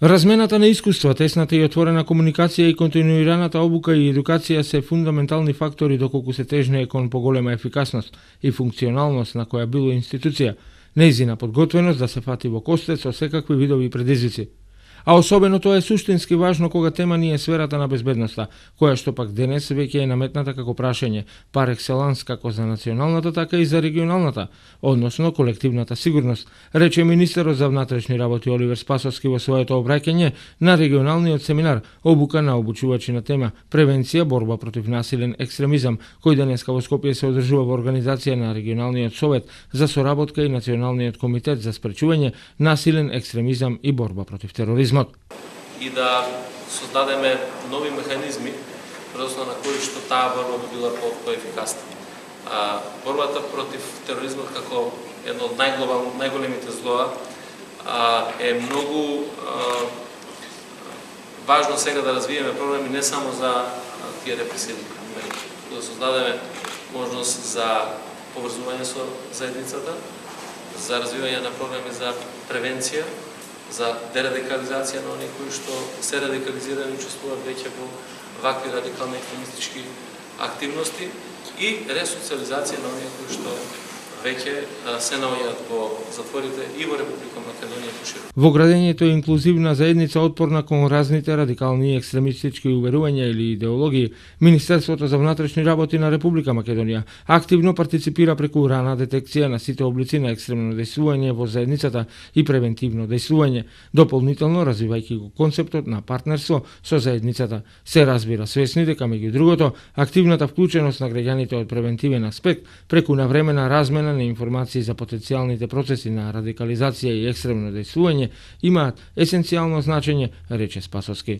Размената на искуства, тесната и отворена комуникација и континуираната обука и едукација се фундаментални фактори доколку се тежне кон поголема ефикасност и функционалност на која било институција, нејзина подготвеност да се фати во костец со секакви видови предизвици. А особено тоа е суштински важно кога тема ни е сферата на безбедноста, која што пак денес веќе е наметната како прашање, пар екселанс како за националната, така и за регионалната, односно колективната сигурност, рече министерот за внатрешни работи Оливер Спасовски во своето обраќање на регионалниот семинар обука на обучувачи на тема превенција, борба против насилен екстремизам, кој денеска во Скопје се одржува во организација на регионалниот совет за соработка и националниот комитет за спречување насилен екстремизам и борба против тероризмот. И да создадеме нови механизми врз основа на кои што таа борба би била поефикасна. Борбата против тероризмот како едно од најголемите злоа е многу важно сега да развиеме програми не само за тие репресивни мери, да создадеме можност за поврзување со заедницата, за развивање на програми за превенција, за дерадикализација на оние кои што се радикализирани и учествуваат веќе во вакви радикални екстремистички активности и ресоциализација на оние кои што веќе се наоѓаат во затворите и во Република Македонија и поширо. Во градењето е инклузивна заедница отпорна кон разните радикални екстремистички уверувања или идеологии, Министерството за внатрешни работи на Република Македонија активно партиципира преку рана детекција на сите облици на екстремно дејствување во заедницата и превентивно дејствување, дополнително развивајќи го концептот на партнерство со заедницата. Се разбира свесни дека меѓу другото активната вклученост на граѓаните од превентивен аспект преку навремена размена на информации за потенцијалните процеси на радикализација и екстремно дејствување имаат есенцијално значење, рече Спасовски.